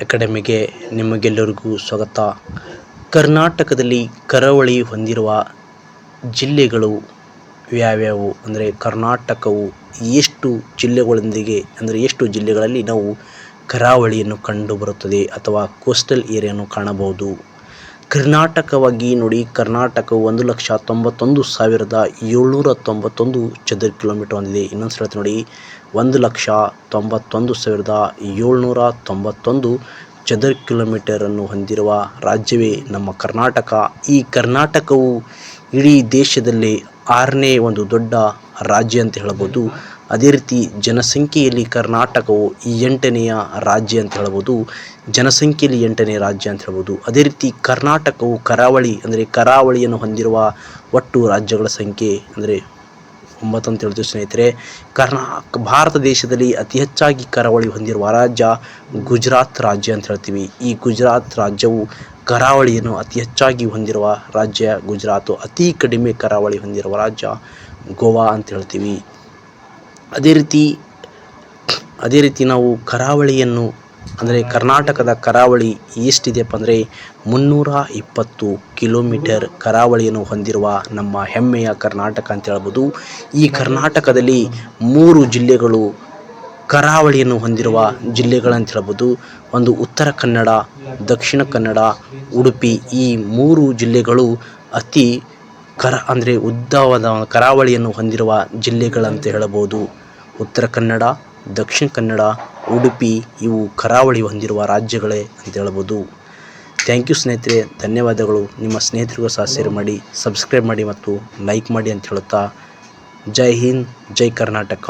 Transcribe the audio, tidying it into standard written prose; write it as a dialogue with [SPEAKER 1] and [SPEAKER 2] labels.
[SPEAKER 1] ಅಕಾಡೆಮಿಗೆ ನಿಮಗೆಲ್ಲರಿಗೂ ಸ್ವಾಗತ. ಕರ್ನಾಟಕದಲ್ಲಿ ಕರಾವಳಿ ಹೊಂದಿರುವ ಜಿಲ್ಲೆಗಳು ಯಾವ್ಯಾವು ಅಂದರೆ ಕರ್ನಾಟಕವು ಎಷ್ಟು ಜಿಲ್ಲೆಗಳೊಂದಿಗೆ ಎಷ್ಟು ಜಿಲ್ಲೆಗಳಲ್ಲಿ ನಾವು ಕರಾವಳಿಯನ್ನು ಕಂಡುಬರುತ್ತದೆ ಅಥವಾ ಕೋಸ್ಟಲ್ ಏರಿಯಾವನ್ನು ಕಾಣಬಹುದು. ಕರ್ನಾಟಕವಾಗಿ ನೋಡಿ, ಕರ್ನಾಟಕವು 1,91,791 ಚದರ ಕಿಲೋಮೀಟರ್ ಹೊಂದಿದೆ. ಇನ್ನೊಂದು ಸಲ ನೋಡಿ, 1,91,791 ಚದರ ಕಿಲೋಮೀಟರನ್ನು ಹೊಂದಿರುವ ರಾಜ್ಯವೇ ನಮ್ಮ ಕರ್ನಾಟಕ. ಈ ಕರ್ನಾಟಕವು ಇಡೀ ದೇಶದಲ್ಲಿ 6ನೇ ಒಂದು ದೊಡ್ಡ ರಾಜ್ಯ ಅಂತ ಹೇಳ್ಬೋದು. ಅದೇ ರೀತಿ ಜನಸಂಖ್ಯೆಯಲ್ಲಿ ಕರ್ನಾಟಕವು 8ನೆಯ ರಾಜ್ಯ ಅಂತ ಹೇಳ್ಬೋದು. ಜನಸಂಖ್ಯೆಯಲ್ಲಿ 8ನೇ ರಾಜ್ಯ ಅಂತ ಹೇಳ್ಬೋದು. ಅದೇ ರೀತಿ ಕರ್ನಾಟಕವು ಕರಾವಳಿಯನ್ನು ಹೊಂದಿರುವ ಒಟ್ಟು ರಾಜ್ಯಗಳ ಸಂಖ್ಯೆ 9 ಅಂತ ಹೇಳ್ತೀವಿ ಸ್ನೇಹಿತರೆ. ಭಾರತ ದೇಶದಲ್ಲಿ ಅತಿ ಹೆಚ್ಚಾಗಿ ಕರಾವಳಿ ಹೊಂದಿರುವ ರಾಜ್ಯ ಗುಜರಾತ್ ರಾಜ್ಯ ಅಂತ ಹೇಳ್ತೀವಿ. ಈ ಗುಜರಾತ್ ರಾಜ್ಯವು ಕರಾವಳಿಯನ್ನು ಅತಿ ಹೆಚ್ಚಾಗಿ ಹೊಂದಿರುವ ರಾಜ್ಯ ಗುಜರಾತು. ಅತಿ ಕಡಿಮೆ ಕರಾವಳಿ ಹೊಂದಿರುವ ರಾಜ್ಯ ಗೋವಾ ಅಂತ ಹೇಳ್ತೀವಿ. ಅದೇ ರೀತಿ ನಾವು ಕರಾವಳಿಯನ್ನು ಕರ್ನಾಟಕದ ಕರಾವಳಿ ಎಷ್ಟಿದೆಯಪ್ಪ ಅಂದರೆ 320 ಕಿಲೋಮೀಟರ್ ಕರಾವಳಿಯನ್ನು ಹೊಂದಿರುವ ನಮ್ಮ ಹೆಮ್ಮೆಯ ಕರ್ನಾಟಕ ಅಂತ ಹೇಳ್ಬೋದು. ಈ ಕರ್ನಾಟಕದಲ್ಲಿ 3 ಜಿಲ್ಲೆಗಳು ಕರಾವಳಿಯನ್ನು ಹೊಂದಿರುವ ಜಿಲ್ಲೆಗಳಂತ ಹೇಳ್ಬೋದು. ಒಂದು ಉತ್ತರ ಕನ್ನಡ, ದಕ್ಷಿಣ ಕನ್ನಡ, ಉಡುಪಿ. ಈ 3 ಜಿಲ್ಲೆಗಳು ಅತಿ ಉದ್ದವಾದ ಕರಾವಳಿಯನ್ನು ಹೊಂದಿರುವ ಜಿಲ್ಲೆಗಳಂತ ಹೇಳಬಹುದು. ಉತ್ತರ ಕನ್ನಡ, ದಕ್ಷಿಣ ಕನ್ನಡ, ಉಡುಪಿ ಇವು ಕರಾವಳಿ ಹೊಂದಿರುವ ರಾಜ್ಯಗಳೇ ಅಂತ ಹೇಳ್ಬೋದು. ಥ್ಯಾಂಕ್ ಯು ಸ್ನೇಹಿತರೆ, ಧನ್ಯವಾದಗಳು. ನಿಮ್ಮ ಸ್ನೇಹಿತರಿಗೂ ಸಹ ಶೇರ್ ಮಾಡಿ, ಸಬ್ಸ್ಕ್ರೈಬ್ ಮಾಡಿ ಮತ್ತು ಲೈಕ್ ಮಾಡಿ ಅಂತ ಹೇಳುತ್ತಾ, ಜೈ ಹಿಂದ್, ಜೈ ಕರ್ನಾಟಕ.